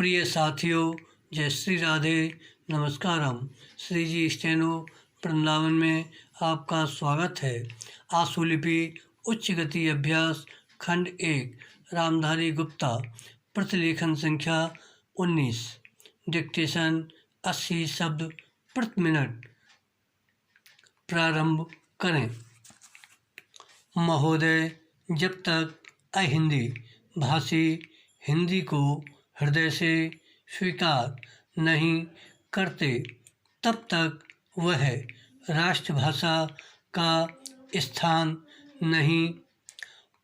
प्रिय साथियों, जय श्री राधे, नमस्कारम। श्री जी स्टेनो वृंदावन में आपका स्वागत है। आशुलिपि उच्च गति अभ्यास खंड 1 रामधारी गुप्ता, प्रतिलेखन संख्या 19, डिक्टेशन 80 शब्द प्रति मिनट। प्रारंभ करें। महोदय, जब तक अहिंदी भाषी हिंदी को हृदय से स्वीकार नहीं करते तब तक वह राष्ट्रभाषा का स्थान नहीं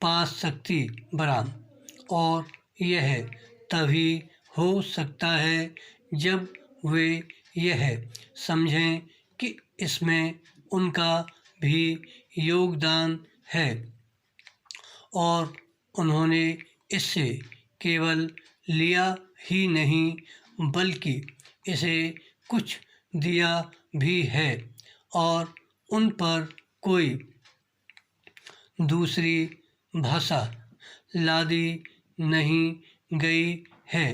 पा सकती बराम, और यह तभी हो सकता है जब वे यह समझें कि इसमें उनका भी योगदान है और उन्होंने इससे केवल लिया ही नहीं बल्कि इसे कुछ दिया भी है और उन पर कोई दूसरी भाषा लादी नहीं गई है,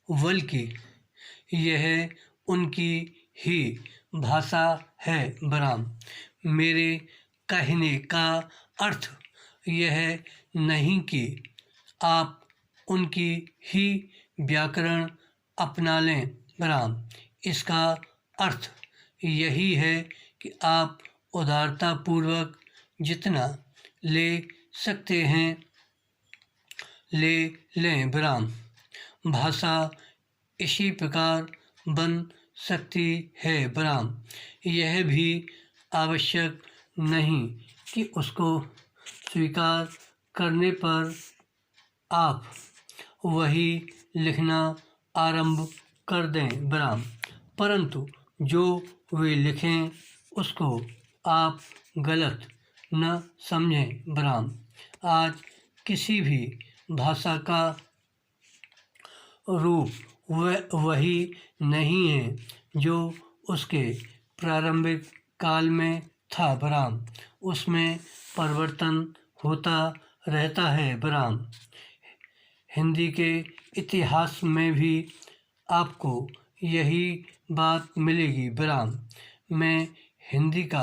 बल्कि यह उनकी ही भाषा है बराम। मेरे कहने का अर्थ यह नहीं कि आप उनकी ही व्याकरण अपना लें बराम। इसका अर्थ यही है कि आप उदारतापूर्वक जितना ले सकते हैं ले लें बराम। भाषा इसी प्रकार बन सकती है बराम। यह भी आवश्यक नहीं कि उसको स्वीकार करने पर आप वही लिखना आरंभ कर दें बराम, परंतु जो वे लिखें उसको आप गलत न समझें बराम। आज किसी भी भाषा का रूप वही नहीं है जो उसके प्रारंभिक काल में था बराम। उसमें परिवर्तन होता रहता है बराम। हिंदी के इतिहास में भी आपको यही बात मिलेगी बराम। मैं हिंदी का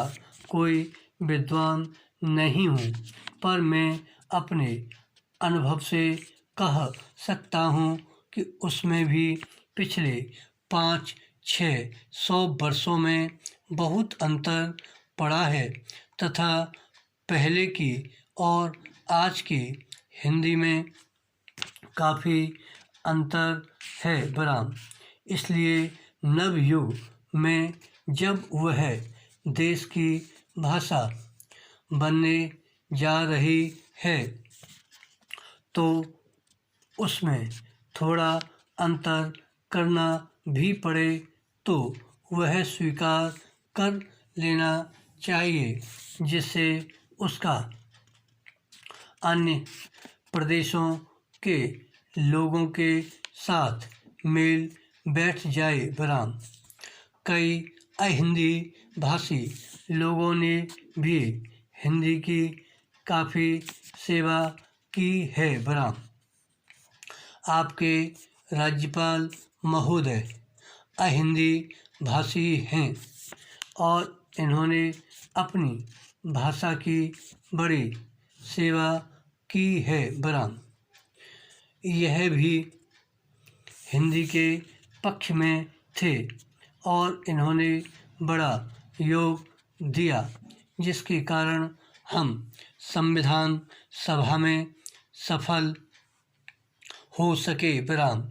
कोई विद्वान नहीं हूँ, पर मैं अपने अनुभव से कह सकता हूँ कि उसमें भी पिछले 500-600 वर्षों में बहुत अंतर पड़ा है तथा पहले की और आज की हिंदी में काफ़ी अंतर है बराम। इसलिए नवयुग में जब वह देश की भाषा बनने जा रही है तो उसमें थोड़ा अंतर करना भी पड़े तो वह स्वीकार कर लेना चाहिए, जिससे उसका अन्य प्रदेशों के लोगों के साथ मेल बैठ जाए बराम। कई अहिंदी भाषी लोगों ने भी हिंदी की काफ़ी सेवा की है बराम। आपके राज्यपाल महोदय अहिंदी भाषी हैं और इन्होंने अपनी भाषा की बड़ी सेवा की है बराम। यह भी हिंदी के पक्ष में थे और इन्होंने बड़ा योग दिया, जिसके कारण हम संविधान सभा में सफल हो सके बराम।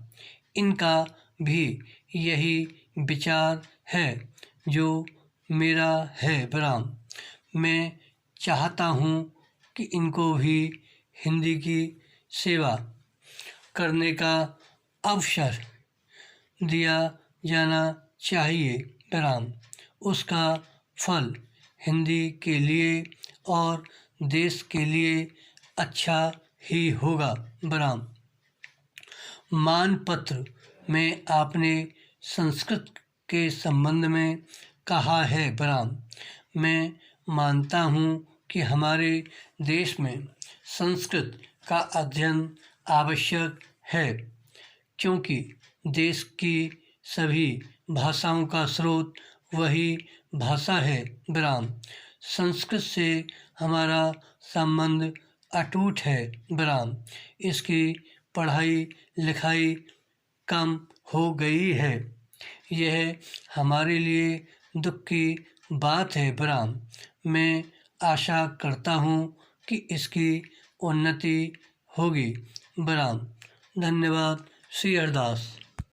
इनका भी यही विचार है जो मेरा है बराम। मैं चाहता हूँ कि इनको भी हिंदी की सेवा करने का अवसर दिया जाना चाहिए बराम। उसका फल हिंदी के लिए और देश के लिए अच्छा ही होगा बराम। मानपत्र में आपने संस्कृत के संबंध में कहा है बराम। मैं मानता हूँ कि हमारे देश में संस्कृत का अध्ययन आवश्यक है, क्योंकि देश की सभी भाषाओं का स्रोत वही भाषा है विराम। संस्कृत से हमारा संबंध अटूट है विराम। इसकी पढ़ाई लिखाई कम हो गई है। यह हमारे लिए दुख की बात है विराम। मैं आशा करता हूँ कि इसकी उन्नति होगी विराम। धन्यवाद। श्री हरदास।